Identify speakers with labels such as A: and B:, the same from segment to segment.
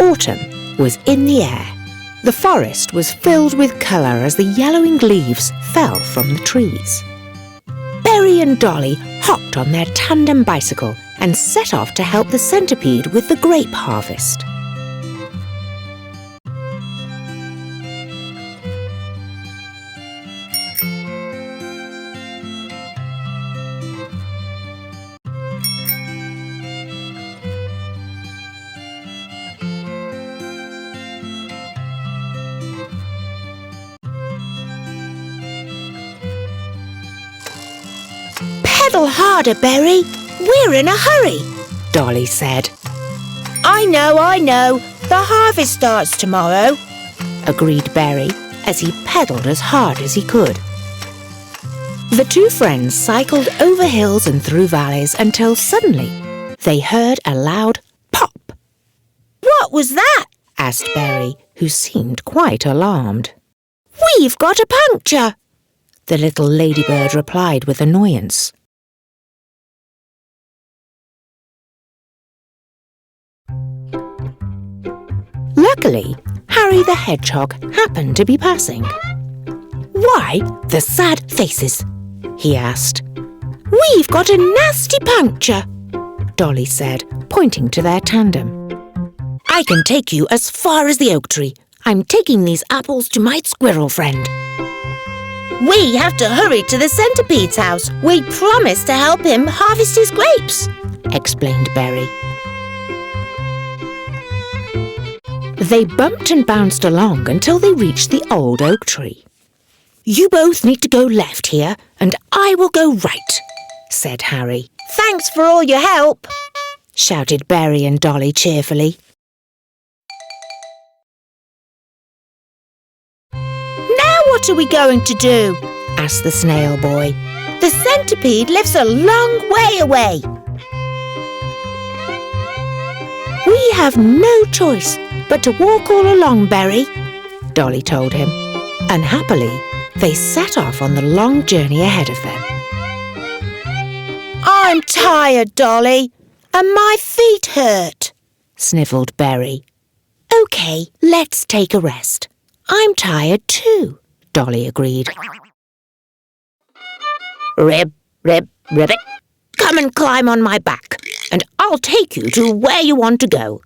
A: Autumn was in the air. The forest was filled with colour as the yellowing leaves fell from the trees. Berry and Dolly hopped on their tandem bicycle and set off to help the centipede with the grape harvest. "Pedal harder, Berry. We're in a hurry," Dolly said. I know. The harvest starts tomorrow," agreed Berry as he pedalled as hard as he could. The two friends cycled over hills and through valleys until suddenly they heard a loud pop. "What was that?" asked Berry, who seemed quite alarmed. "We've got a puncture," the little ladybird replied with annoyance. Luckily, Harry the Hedgehog happened to be passing. "Why the sad faces?" he asked. "We've got a nasty puncture," Dolly said, pointing to their tandem. "I can take you as far as the oak tree. I'm taking these apples to my squirrel friend." "We have to hurry to the centipede's house. We promised to help him harvest his grapes," explained Berry. They bumped and bounced along until they reached the old oak tree. "You both need to go left here, and I will go right," said Harry. "Thanks for all your help," shouted Berry and Dolly cheerfully. "Now what are we going to do?" asked the snail boy. "The centipede lives a long way away." "We have no choice but to walk all along, Berry," Dolly told him. Unhappily, they set off on the long journey ahead of them. "I'm tired, Dolly, and my feet hurt," snivelled Berry. "OK, let's take a rest. I'm tired too," Dolly agreed. Ribbit, come and climb on my back, and I'll take you to where you want to go,"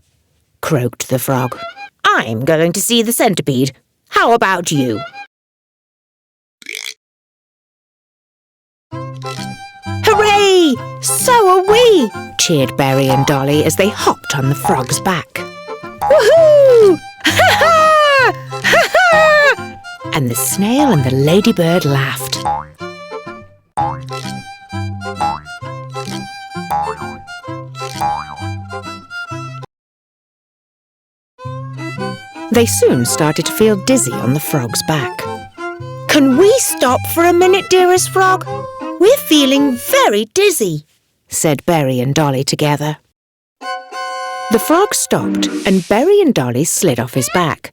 A: croaked the frog. "I'm going to see the centipede. How about you?" "Hooray! So are we!" cheered Berry and Dolly as they hopped on the frog's back. "Woohoo! Ha-ha! Ha-ha!" And the snail and the ladybird laughed. They soon started to feel dizzy on the frog's back. "Can we stop for a minute, dearest frog? We're feeling very dizzy," said Berry and Dolly together. The frog stopped and Berry and Dolly slid off his back.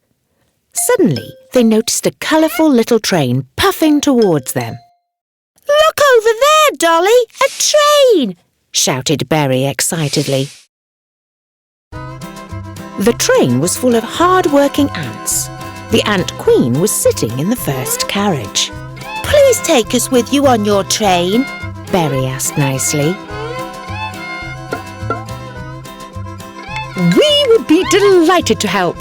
A: Suddenly, they noticed a colourful little train puffing towards them. "Look over there, Dolly! A train!" shouted Berry excitedly. The train was full of hard-working ants. The ant queen was sitting in the first carriage. "Please take us with you on your train," Berry asked nicely. "We would be delighted to help,"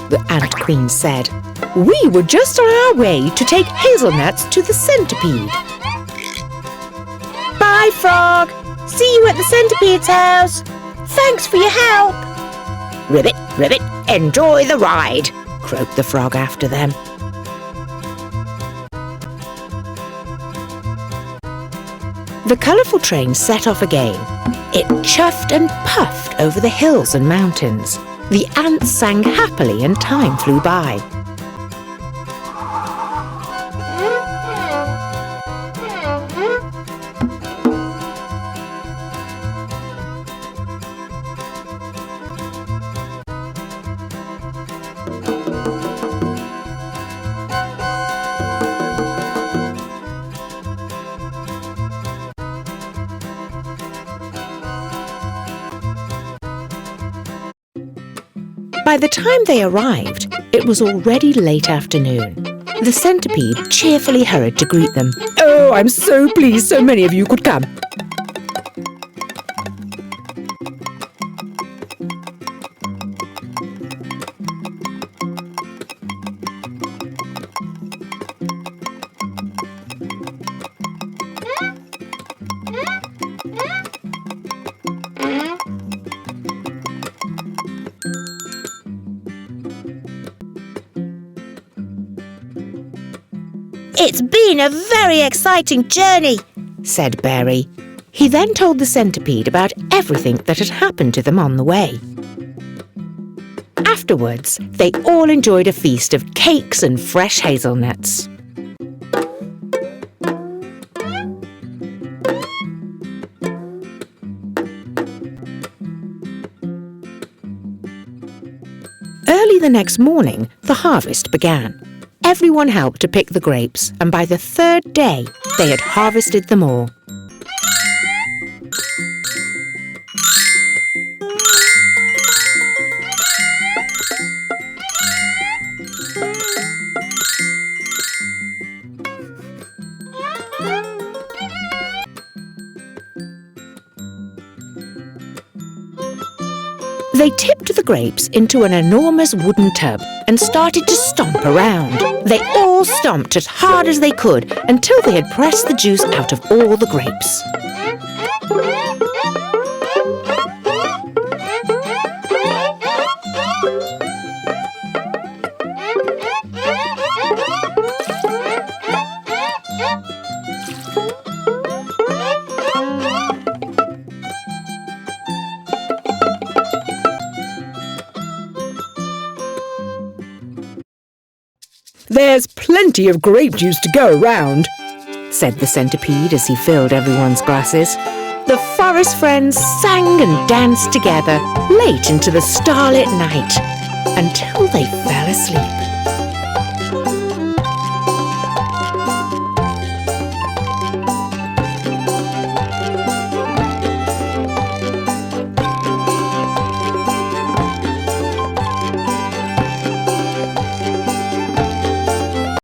A: the ant queen said. "We were just on our way to take hazelnuts to the centipede." "Bye, frog. See you at the centipede's house. Thanks for your help." Ribbit, enjoy the ride," croaked the frog after them. The colourful train set off again. It chuffed and puffed over the hills and mountains. The ants sang happily and time flew by. By the time they arrived, it was already late afternoon. The centipede cheerfully hurried to greet them. "Oh, I'm so pleased so many of you could come." "It's been a very exciting journey," said Berry. He then told the centipede about everything that had happened to them on the way. Afterwards, they all enjoyed a feast of cakes and fresh hazelnuts. Early the next morning, the harvest began. Everyone helped to pick the grapes, and by the third day, they had harvested them all. They tipped the grapes into an enormous wooden tub and started to stomp around. They all stomped as hard as they could until they had pressed the juice out of all the grapes. "There's plenty of grape juice to go around," said the centipede as he filled everyone's glasses. The forest friends sang and danced together late into the starlit night until they fell asleep.